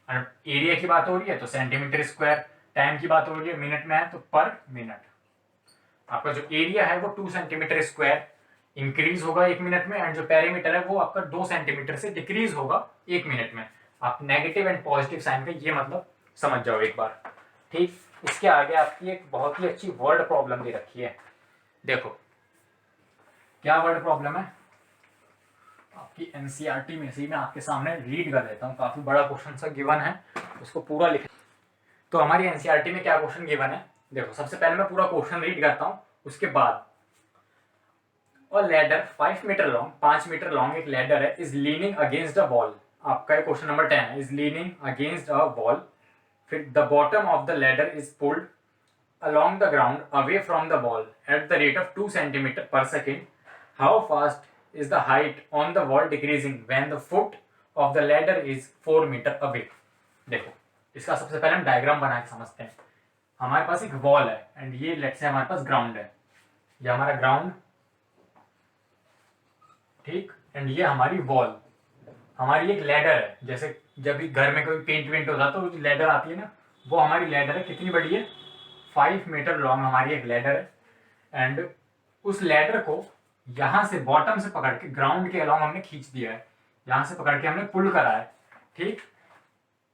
[SPEAKER 1] और एरिया की बात हो रही है तो सेंटीमीटर स्क्वायर, टाइम की बात हो रही है मिनट में है तो पर मिनट। आपका जो एरिया है वो 2 सेंटीमीटर स्क्वायर इंक्रीज होगा 1 मिनट में, एंड जो पेरीमीटर है वो आपका 2 सेंटीमीटर से डिक्रीज होगा 1 मिनट में। आप नेगेटिव एंड पॉजिटिव साइन का ये मतलब समझ जाओ एक बार, ठीक। इसके आगे आपकी एक बहुत ही अच्छी वर्ड प्रॉब्लम दे रखी है, देखो क्या वर्ड प्रॉब्लम है, आपकी एनसीईआरटी में से ही मैं आपके सामने रीड कर देता हूँ, काफी बड़ा क्वेश्चन सा गिवन है, उसको पूरा लिख। तो हमारी एनसीईआरटी में क्या क्वेश्चन गिवन है, देखो सबसे पहले मैं पूरा क्वेश्चन रीड करता हूँ, उसके बाद और ladder 5 metre long, 5 metre long एक लैडर है, is leaning against a wall, आपका क्वेश्चन नंबर 10 है, is leaning against a wall, फिर the bottom of the ladder is pulled along the ground away from the wall at the rate of 2 centimeter per second. How fast is the height on the wall decreasing when the foot of the ladder is 4 meter away? देखो इसका सबसे पहले हम diagram बना के समझते हैं। हमारे पास एक वॉल है एंड ये लेट से हमारे पास ग्राउंड है, ये हमारा ग्राउंड, ठीक, एंड ये हमारी वॉल, हमारी एक लैडर है, जैसे जब भी घर में कोई पेंट वेंट होता है तो जो लैडर आती है ना, वो हमारी लैडर है, कितनी बड़ी है, 5 मीटर लॉन्ग हमारी एक लैडर है। एंड उस लैडर को यहाँ से बॉटम से पकड़ के ग्राउंड के अलॉन्ग हमने खींच दिया है, यहाँ से पकड़ के हमने पुल करा है, ठीक।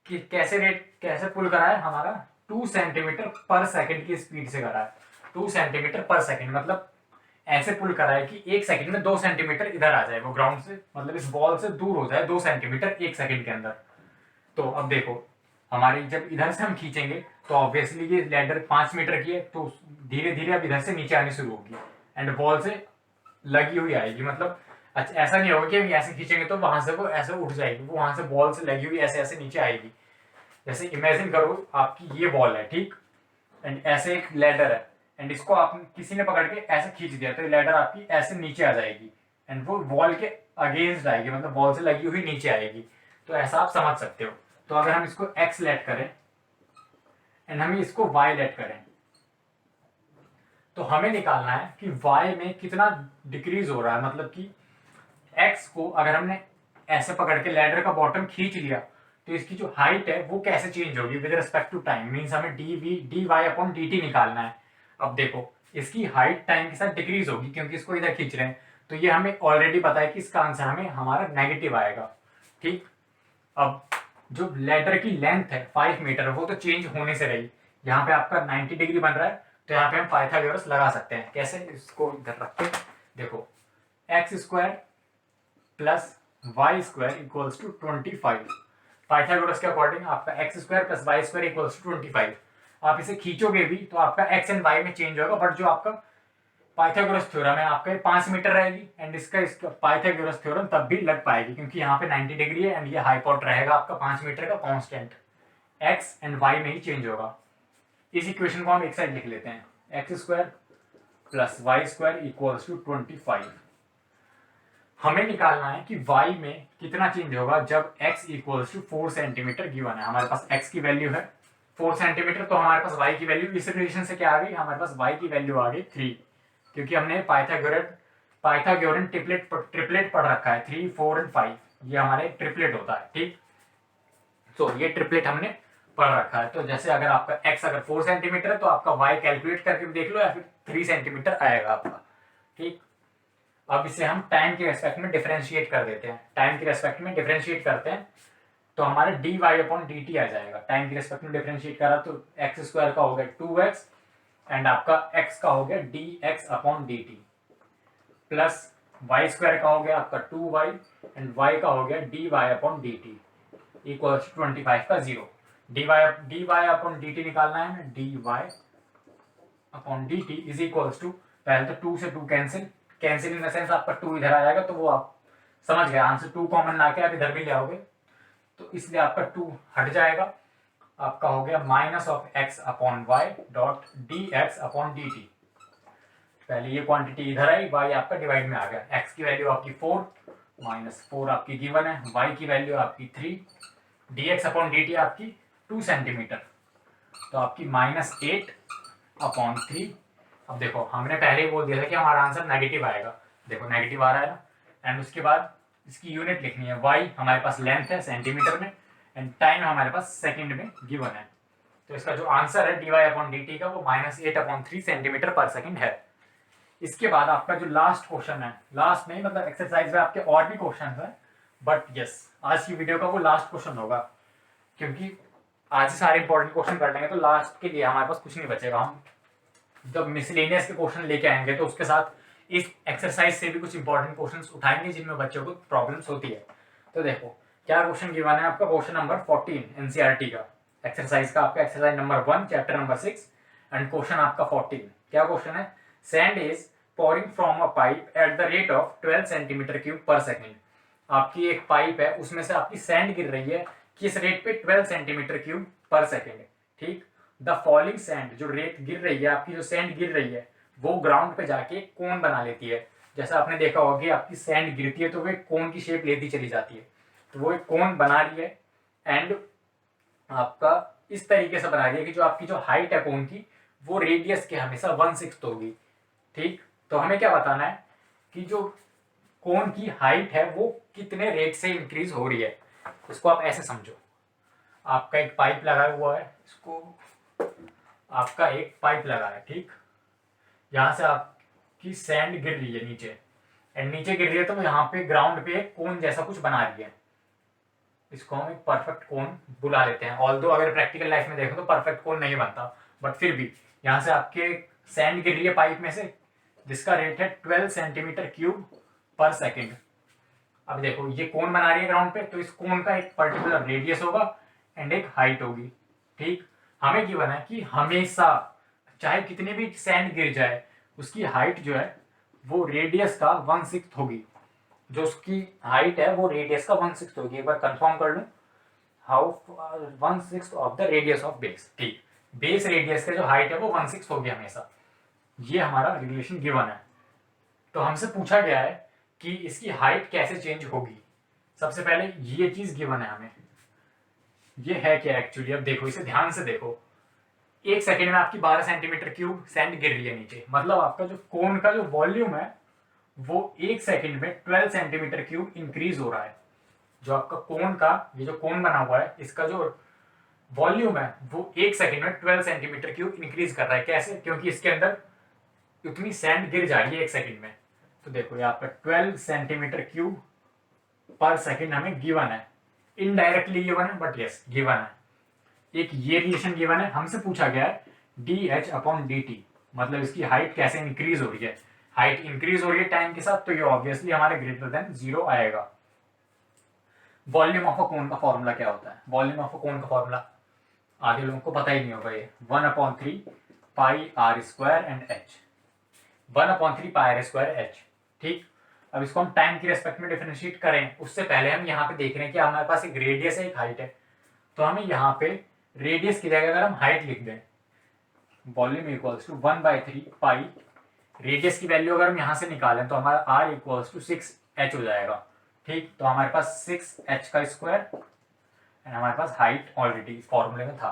[SPEAKER 1] कि कैसे पुल करा है, हमारा 2 सेंटीमीटर पर सेकंड की स्पीड से करा है, 2 सेंटीमीटर पर सेकंड, मतलब ऐसे पुल करा है कि 1 सेकंड में 2 सेंटीमीटर इधर आ जाए, वो ग्राउंड से मतलब इस बॉल से दूर हो जाए 2 सेंटीमीटर 1 सेकंड के अंदर। तो अब देखो हमारी जब इधर से हम खींचेंगे तो ऑब्वियसली ये लैडर 5 मीटर की है, तो धीरे धीरे अब इधर से नीचे आनी शुरू होगी एंड बॉल से लगी हुई आएगी, मतलब अच्छा ऐसा नहीं होगा कि हम ऐसे खींचेंगे तो वहां से वो ऐसे उठ जाएगी, वो वहां से बॉल से लगी हुई ऐसे ऐसे नीचे आएगी। जैसे इमेजिन करो आपकी ये बॉल है, ठीक, एंड ऐसे एक लैडर है एंड इसको आप किसी ने पकड़ के ऐसे खींच दिया तो लैडर आपकी ऐसे नीचे आ जाएगी एंड वो बॉल के अगेंस्ट आएगी, मतलब बॉल से लगी हुई नीचे आएगी। तो ऐसा आप समझ सकते हो। तो अगर हम इसको x लेट करें एंड हम इसको y लेट करें तो हमें निकालना है कि y में कितना डिक्रीज हो रहा है, मतलब कि x को अगर हमने ऐसे पकड़ के लैडर का बॉटम खींच लिया तो इसकी जो हाइट है वो कैसे चेंज होगी with respect to time, means हमें dy अपॉन dt निकालना है। अब देखो इसकी हाइट टाइम के साथ डिक्रीज होगी क्योंकि इसको इधर खींच रहे हैं, तो ये हमें ऑलरेडी पता है कि इसका आंसर हमें हमारा नेगेटिव आएगा, ठीक। अब जो लैडर की लेंथ है 5 मीटर वो तो चेंज होने से रही, यहाँ पे आपका 90 डिग्री बन रहा है तो यहाँ पे हम पाइथागोरस लगा सकते हैं। कैसे, इसको इधर रखते हैं, देखो X square plus Y square equals to 25, Pythagoras के अकॉर्डिंग आपका X square plus Y square equals to 25। आप इसे खींचोगे भी तो आपका एक्स एंड वाई में चेंज होगा, बट जो आपका पाइथागोरस थ्योरम है आपका 5 मीटर रहेगी एंड इसका पाइथागोरस थ्योरम तब भी लग पाएगी क्योंकि यहाँ पे 90 डिग्री है एंड ये हाइपोट रहेगा आपका 5 मीटर का कांस्टेंट, एक्स एंड वाई में ही चेंज होगा। इस इक्वेशन को हम एक साइड लिख लेते हैं, X square plus Y square equals to 25। हमें निकालना है कि y में कितना चेंज होगा जब x equals to 4 centimetre given है, हमारे पास x की वैल्यू है 4 सेंटीमीटर, तो हमारे पास y की वैल्यू इस रिलेशन से क्या आ गई, हमारे पास y की वैल्यू आ गई 3, क्योंकि हमने पाइथागोरन ट्रिपलेट पढ़ रखा है 3, 4 एंड 5, ये हमारे ट्रिपलेट होता है, ठीक। तो ये ट्रिपलेट हमने पढ़ रखा है। तो जैसे अगर आपका x अगर 4 सेंटीमीटर है तो आपका y कैलकुलेट करके भी देख लो या फिर 3 सेंटीमीटर आएगा आपका, ठीक। अब इसे हम टाइम के रेस्पेक्ट में डिफरेंशिएट कर देते हैं, टाइम के रेस्पेक्ट में डिफरेंशिएट करते हैं तो हमारा dy अपॉन dt आ जाएगा। टाइम के रेस्पेक्ट में डिफरेंशिएट करा तो एक्स स्क्वायर का हो गया 2x एंड आपका x का हो गया dx upon dt plus y square का हो गया आपका 2y एंड y का हो गया dy अपॉन dt इक्वल्स 25 का 0। dy अपॉन dt निकालना है, dy upon dt is equals to, पहले तो 2 से 2 कैंसिल इन द सेंस आपका 2 इधर आ जाएगा, तो वो आप समझ गए आंसर, 2 कॉमन ला के आप इधर भी ले आओगे तो इसलिए आपका 2 हट जाएगा, आपका हो गया minus of X upon Y dot D X upon D T. पहले ये क्वांटिटी इधर आई, वाई आपका डिवाइड में आ गया, एक्स की वैल्यू आपकी 4 माइनस 4 आपकी गिवन है, वाई की वैल्यू आपकी 3, D X upon D T आपकी 2 सेंटीमीटर, तो आपकी -8 अपॉन 3। अब देखो हमने पहले ही बोल दिया था कि हमारा आंसर नेगेटिव आएगा, देखो नेगेटिव आ रहा है ना। एंड उसके बाद इसकी यूनिट लिखनी है, वाई हमारे पास लेंथ है सेंटीमीटर में, एंड टाइम हमारे पास सेकंड में गिवन है। तो इसका जो आंसर है D Y upon D T का वो -8 अपॉन 3 सेंटीमीटर पर सेकंड है। इसके बाद आपका जो लास्ट क्वेश्चन है, लास्ट नहीं मतलब एक्सरसाइज में आपके और भी क्वेश्चन है, बट यस आज की वीडियो का वो लास्ट क्वेश्चन होगा, क्योंकि आज ही सारे इंपॉर्टेंट क्वेश्चन कर लेंगे तो लास्ट के लिए हमारे पास कुछ नहीं बचेगा। हम जब मिसलेनियस के क्वेश्चन लेके आएंगे तो उसके साथ इस एक्सरसाइज से भी कुछ इंपॉर्टेंट क्वेश्चंस उठाएंगे जिनमें बच्चों को प्रॉब्लम्स होती है। तो देखो क्या क्वेश्चन गिवन है आपका, क्वेश्चन नंबर 14 एनसीईआरटी का एक्सरसाइज का, आपका exercise number 1 chapter number 6 and question आपका 14। क्या क्वेश्चन है, sand is pouring from a pipe at the rate of 12 centimetre cube पर सेकंड। आपकी एक पाइप है, उसमें से आपकी सैंड गिर रही है किस रेट पे, 12 सेंटीमीटर क्यूब पर सेकंड। ठीक, द फॉलिंग सैंड, जो रेत गिर रही है, आपकी जो सैंड गिर रही है वो ग्राउंड पे जाके कोन बना लेती है। जैसा आपने देखा होगा कि आपकी सैंड गिरती है तो वो एक कोन की शेप लेती चली जाती है, तो वो एक कोन बना रही है। एंड आपका इस तरीके से बना रही है कि जो आपकी जो हाइट है कोन की वो रेडियस के हमेशा 1/6 होगी। ठीक, तो हमें क्या बताना है कि जो कोन की हाइट है वो कितने रेट से इंक्रीज हो रही है। इसको आप ऐसे समझो, आपका एक पाइप लगा हुआ है, इसको आपका एक पाइप लगा है, ठीक, यहाँ से आपकी सैंड गिर रही है नीचे, एंड नीचे गिर रही है तो यहाँ पे ग्राउंड पे कोन जैसा कुछ बना रही है। इसको हम एक परफेक्ट कोन बुला लेते हैं, ऑल्दो अगर प्रैक्टिकल लाइफ में देखो तो परफेक्ट कोन नहीं बनता, बट फिर भी यहाँ से आपके सैंड गिर रही है पाइप में से, जिसका रेट है 12 सेंटीमीटर क्यूब पर सेकंड। अब देखो ये कोन बना रही है ग्राउंड पे, तो इस कोन का एक पर्टिकुलर रेडियस होगा एंड एक हाइट होगी। ठीक, हमें गिवन है कि हमेशा चाहे कितनी भी सैंड गिर जाए उसकी हाइट जो है वो रेडियस का 1/6 होगी। जो उसकी हाइट है वो रेडियस का 1/6 होगी। एक बार कंफर्म कर लूं, how 1/6 of the radius of base. ठीक, बेस रेडियस का जो हाइट है वो 1/6 होगी हमेशा। ये हमारा रिलेशन गिवन है। तो हमसे पूछा गया है कि इसकी हाइट कैसे चेंज होगी। सबसे पहले ये चीज गिवन है हमें, ये है क्या एक्चुअली। अब देखो इसे ध्यान से देखो, एक सेकेंड में आपकी 12 सेंटीमीटर क्यूब सैंड गिर रही है नीचे, मतलब आपका जो कोन का जो वॉल्यूम है वो एक सेकेंड में 12 सेंटीमीटर क्यूब इंक्रीज हो रहा है। जो आपका कोन का ये जो कोन बना हुआ है इसका जो वॉल्यूम है वो एक सेकेंड में 12 सेंटीमीटर क्यूब इंक्रीज कर रहा है। कैसे, क्योंकि इसके अंदर उतनी सैंड गिर जाएगी एक सेकंड में। तो देखो यहाँ पर 12 सेंटीमीटर क्यूब पर सेकंड हमें गिवन है, इनडायरेक्टली गिवन है बट यस गिवन है। एक ये रिलेशन गिवन है, हमसे पूछा गया है D H upon D T, मतलब इसकी हाइट कैसे इंक्रीज हो रही है। हाइट इंक्रीज हो रही है टाइम के साथ, तो ये ऑब्वियसली हमारे ग्रेटर देन 0 आएगा। वॉल्यूम ऑफ अ कोन का फॉर्मूला क्या होता है, वॉल्यूम ऑफ अ कोन का फॉर्मूला आधे लोगों को पता ही नहीं होगा, ये 1/3 pi R square and H, 1/3 pi R square H. ठीक, अब इसको हम टाइम की रेस्पेक्ट में डिफरेंशिएट करें उससे पहले हम यहाँ पे देख रहे हैं कि हमारे पास एक रेडियस है एक हाइट है, तो हमें यहाँ पे रेडियस की जगह अगर हम हाइट लिख दें, volume equals to 1/3 pi, radius की वैल्यू अगर हम यहाँ से निकालें तो हमारा आर इक्वल्स टू 6h हो जाएगा। ठीक, तो हमारे पास 6h का स्क्वायर एंड हमारे पास हाइट ऑलरेडी फॉर्मूले में था।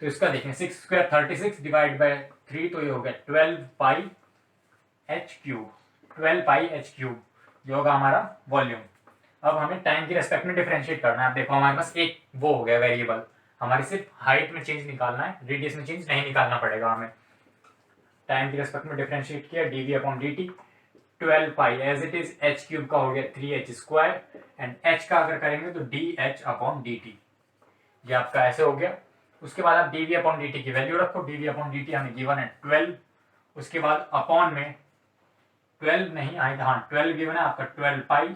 [SPEAKER 1] तो इसका देखें 6 स्क्वायर 36 डिवाइड बाय 3, तो ये हो गया 12 पाई एच क्यूब, 12 पाई एच क्यूब, ये होगा हमारा वॉल्यूम। अब हमें टाइम की रेस्पेक्ट में डिफरेंशिएट करना है। अब देखो हमारे पास एक वो हो गया वेरिएबल, हमारी सिर्फ हाइट में चेंज निकालना है, रेडियस में चेंज नहीं निकालना पड़ेगा हमें। टाइम की रेस्पेक्ट में डिफरेंशिएट किया, D V upon D T, 12 pi as it is H cube का हो गया 3h स्क्वायर एंड एच का अगर करेंगे तो D H upon D T, ये आपका ऐसे हो गया। उसके बाद आप D V upon D T की वैल्यू रखो, D V upon D T हमें गिवन है 12, उसके बाद अपॉन में 12 नहीं आएगा, हाँ 12 गिवन है आपका 12 पाई,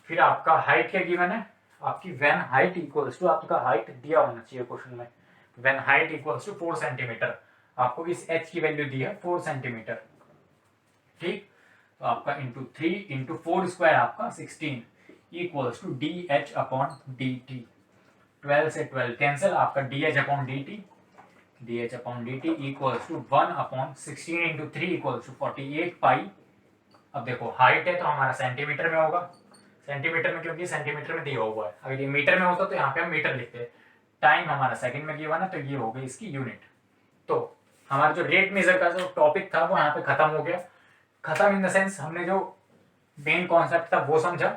[SPEAKER 1] फिर आपका हाइट क्या गिवन है आपकी, व्हेन हाइट इक्वल्स टू, आपका हाइट दिया होना चाहिए क्वेश्चन में, when height equals to 4 centimetre, आपको इस h की वैल्यू दी है 4 सेंटीमीटर। ठीक, तो आपका इंटू 3 इंटू 4 स्क्वायर आपका 16, equals to D H upon D T. 12 से 12 कैंसिल, आपका D H upon D T, D H upon D T equals to 1 upon 16 into 3 equals to 48 pi. अब देखो हाइट है तो हमारा सेंटीमीटर में होगा, सेंटीमीटर में क्योंकि सेंटीमीटर में दिया हुआ है, अगर ये मीटर में होता तो यहाँ पे हम मीटर लिखते हैं। टाइम हमारा सेकंड में गिवन है तो ये हो गई इसकी यूनिट। तो हमारा जो रेट मेजर का जो टॉपिक था वो यहाँ पे खत्म हो गया। खत्म इन द सेंस हमने जो मेन कॉन्सेप्ट था वो समझा,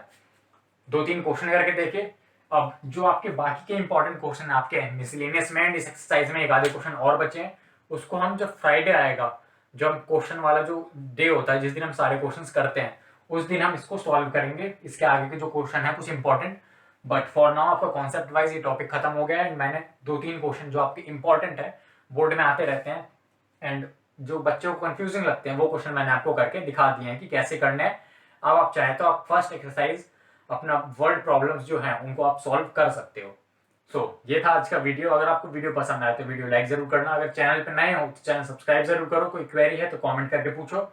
[SPEAKER 1] 2-3 क्वेश्चन करके देखे। अब जो आपके बाकी के इंपॉर्टेंट क्वेश्चन आपके मिसलेनियस में एंड इस एक्सरसाइज में एक आधे क्वेश्चन और बचे हैं, उसको हम जब फ्राइडे आएगा, जब क्वेश्चन वाला जो डे होता है जिस दिन हम सारे क्वेश्चंस करते हैं, उस दिन हम इसको सॉल्व करेंगे। इसके आगे के जो क्वेश्चन है कुछ इंपॉर्टेंट, बट फॉर नाउ आपका कॉन्सेप्ट वाइज ये टॉपिक खत्म हो गया है। एंड मैंने 2-3 क्वेश्चन जो आपके इंपॉर्टेंट है, बोर्ड में आते रहते हैं एंड जो बच्चों को कंफ्यूजिंग लगते हैं वो क्वेश्चन मैंने आपको करके दिखा दिए हैं कि कैसे करने हैं। अब आप चाहे तो आप फर्स्ट एक्सरसाइज अपना वर्ड प्रॉब्लम्स जो हैं उनको आप सॉल्व कर सकते हो। सो ये था आज का वीडियो। अगर आपको वीडियो पसंद आए तो वीडियो लाइक जरूर करना, अगर चैनल पे नए हो तो चैनल सब्सक्राइब जरूर करो, कोई क्वेरी है तो कमेंट करके पूछो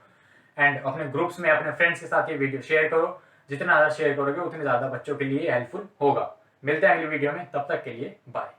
[SPEAKER 1] एंड अपने ग्रुप्स में अपने फ्रेंड्स के साथ ये वीडियो शेयर करो। जितना ज़्यादा शेयर करोगे उतने ज़्यादा बच्चों के लिए हेल्पफुल होगा। मिलते हैं अगली वीडियो में, तब तक के लिए बाय।